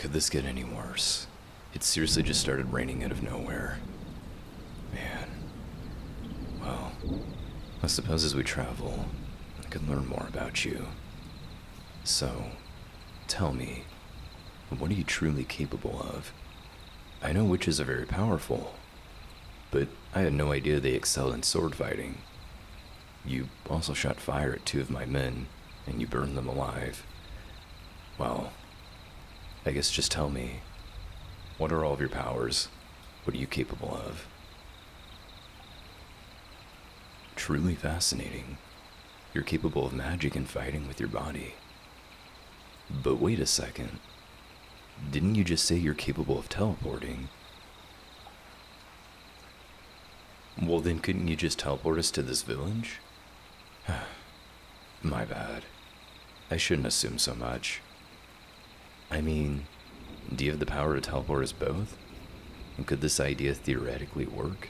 Could this get any worse? It seriously just started raining out of nowhere. Man. Well, I suppose as we travel, I could learn more about you. So, tell me, what are you truly capable of? I know witches are very powerful, but I had no idea they excelled in sword fighting. You also shot fire at 2 of my men, and you burned them alive. Well, I guess just tell me, what are all of your powers? What are you capable of? Truly fascinating. You're capable of magic and fighting with your body. But wait a second. Didn't you just say you're capable of teleporting? Well, then couldn't you just teleport us to this village? My bad. I shouldn't assume so much. I mean, do you have the power to teleport us both? And could this idea theoretically work?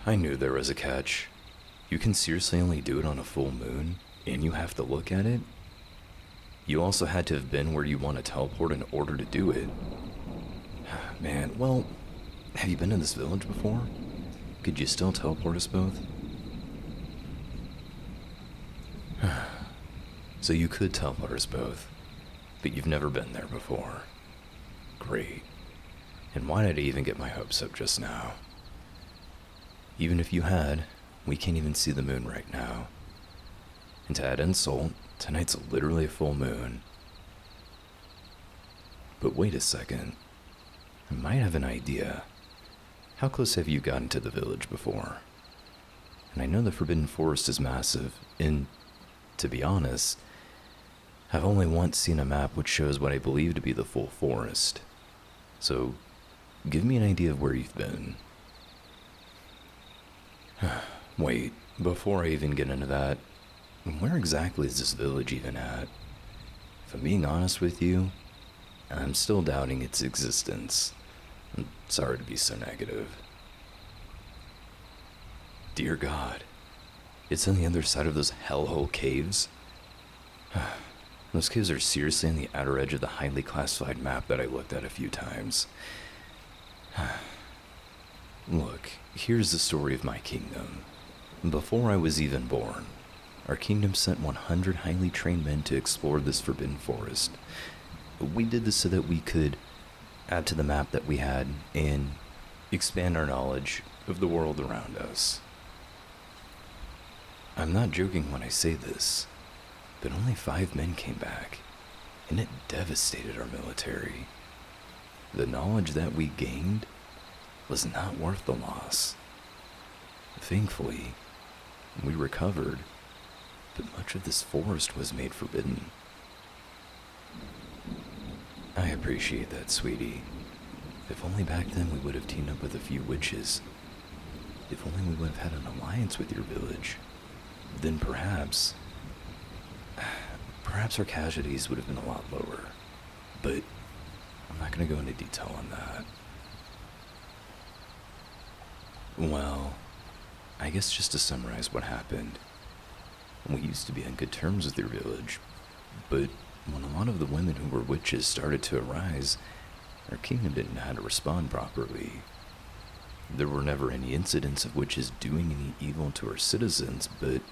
I knew there was a catch. You can seriously only do it on a full moon, and you have to look at it? You also had to have been where you want to teleport in order to do it. Man, well, have you been in this village before? Could you still teleport us both? So you could teleport us both, but you've never been there before. Great. And why did I even get my hopes up just now? Even if you had, we can't even see the moon right now. And to add insult, tonight's literally a full moon. But wait a second. I might have an idea. How close have you gotten to the village before? And I know the Forbidden Forest is massive, and to be honest, I've only once seen a map which shows what I believe to be the full forest. So, give me an idea of where you've been. Wait, before I even get into that, where exactly is this village even at? If I'm being honest with you, I'm still doubting its existence. I'm sorry to be so negative. Dear God, it's on the other side of those hellhole caves? Those caves are seriously on the outer edge of the highly classified map that I looked at a few times. Look, here's the story of my kingdom. Before I was even born, our kingdom sent 100 highly trained men to explore this forbidden forest. We did this so that we could add to the map that we had and expand our knowledge of the world around us. I'm not joking when I say this, but only 5 men came back, and it devastated our military. The knowledge that we gained was not worth the loss. Thankfully, we recovered, but much of this forest was made forbidden. I appreciate that, sweetie. If only back then we would have teamed up with a few witches. If only we would have had an alliance with your village. Then perhaps our casualties would have been a lot lower. But I'm not going to go into detail on that. Well, I guess just to summarize what happened. We used to be on good terms with your village, but when a lot of the women who were witches started to arise, our kingdom didn't know how to respond properly. There were never any incidents of witches doing any evil to our citizens, but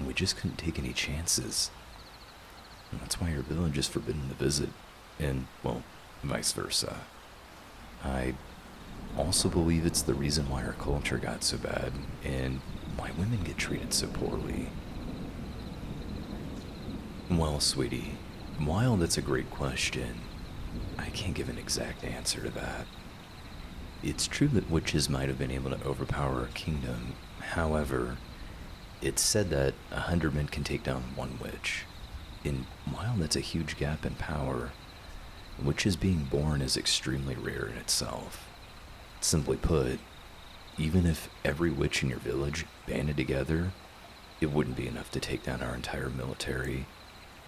we just couldn't take any chances. And that's why our village is forbidden to visit, and, well, vice versa. I also believe it's the reason why our culture got so bad, and why women get treated so poorly. Well, sweetie, while that's a great question, I can't give an exact answer to that. It's true that witches might have been able to overpower our kingdom. However, it's said that 100 men can take down 1 witch. And while that's a huge gap in power, witches being born is extremely rare in itself. Simply put, even if every witch in your village banded together, it wouldn't be enough to take down our entire military,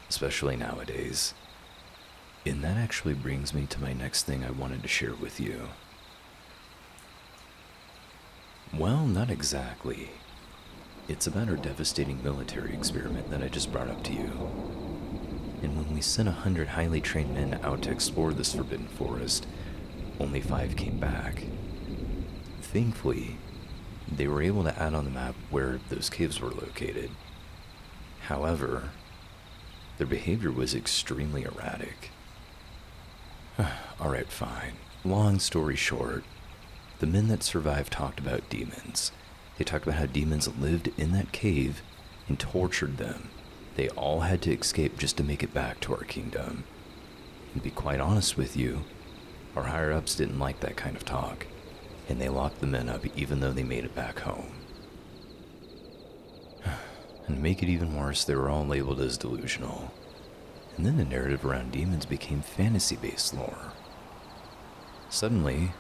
especially nowadays. And that actually brings me to my next thing I wanted to share with you. Well, not exactly. It's about our devastating military experiment that I just brought up to you. and when we sent 100 highly trained men out to explore this forbidden forest, only 5 came back. Thankfully, they were able to add on the map where those caves were located. However, their behavior was extremely erratic. Alright, fine. Long story short, the men that survived talked about demons. They talked about how demons lived in that cave and tortured them. They all had to escape just to make it back to our kingdom. And to be quite honest with you, our higher-ups didn't like that kind of talk, and they locked the men up even though they made it back home. And to make it even worse, they were all labeled as delusional. And then the narrative around demons became fantasy-based lore. Suddenly,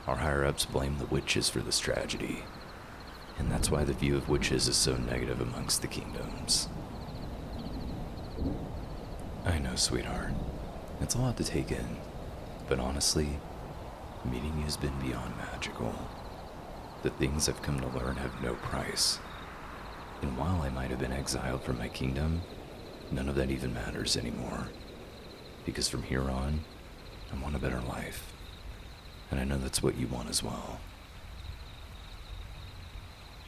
our higher-ups blamed the witches for this tragedy, and that's why the view of witches is so negative amongst the kingdoms. I know, sweetheart. It's a lot to take in, but honestly, meeting you has been beyond magical. The things I've come to learn have no price. And while I might have been exiled from my kingdom, none of that even matters anymore. Because from here on, I want a better life. And I know that's what you want as well.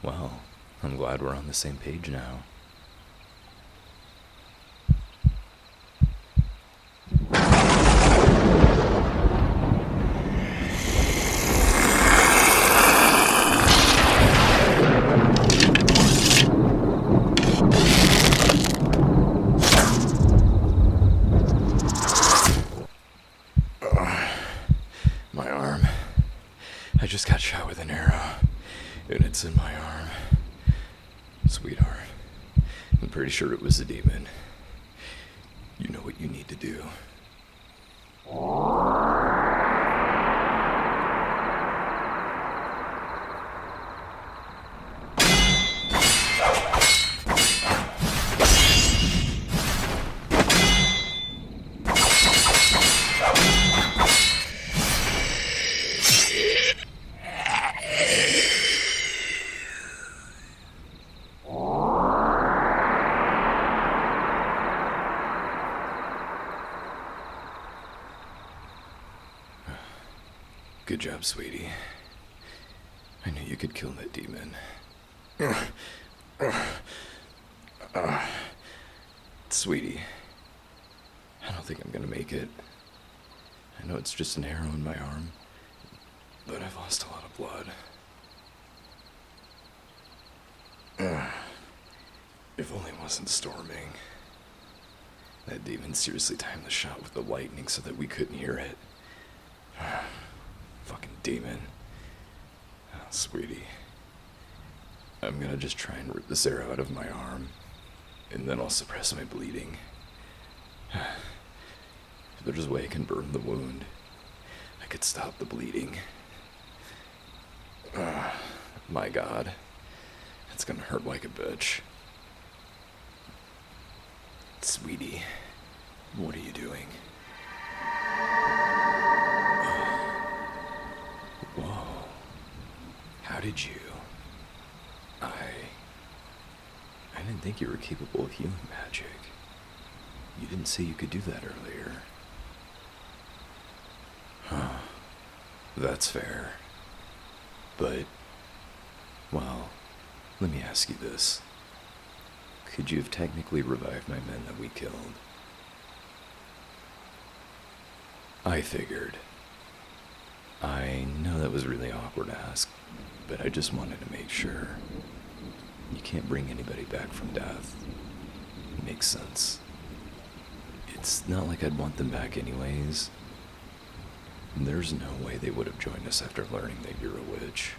Well, I'm glad we're on the same page now. My arm. I just got shot with an arrow, and it's in my arm. Sweetheart, I'm pretty sure it was a demon. You know what you need to do. Good job, sweetie. I knew you could kill that demon. Sweetie, I don't think I'm gonna make it. I know it's just an arrow in my arm, but I've lost a lot of blood. If only it wasn't storming. That demon seriously timed the shot with the lightning so that we couldn't hear it. Fucking demon. Oh, sweetie. I'm gonna just try and rip this arrow out of my arm, and then I'll suppress my bleeding. If there's a way I can burn the wound, I could stop the bleeding. My God. It's gonna hurt like a bitch. Sweetie, what are you doing? Whoa. How did you? I didn't think you were capable of healing magic. You didn't say you could do that earlier. Huh. That's fair. But, well, let me ask you this. Could you have technically revived my men that we killed? I figured. I know that was really awkward to ask, but I just wanted to make sure. You can't bring anybody back from death. It makes sense. It's not like I'd want them back anyways. There's no way they would have joined us after learning that you're a witch.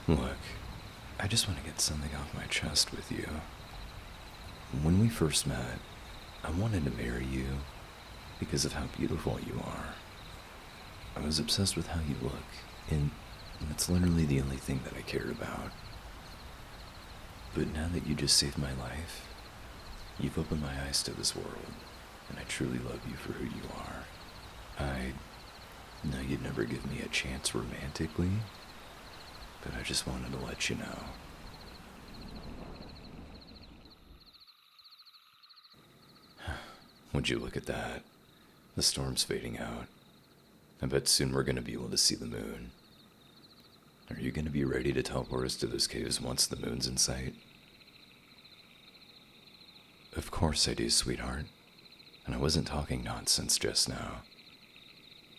Look, I just want to get something off my chest with you. When we first met, I wanted to marry you because of how beautiful you are. I was obsessed with how you look, and that's literally the only thing that I cared about. But now that you just saved my life, you've opened my eyes to this world, and I truly love you for who you are. I know you'd never give me a chance romantically, but I just wanted to let you know. Would you look at that? The storm's fading out. I bet soon we're gonna be able to see the moon. Are you gonna be ready to teleport us to those caves once the moon's in sight? Of course I do, sweetheart. And I wasn't talking nonsense just now.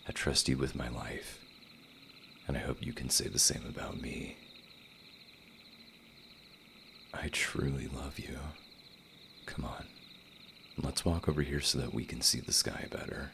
I trust you with my life, and I hope you can say the same about me. I truly love you. Come on, let's walk over here so that we can see the sky better.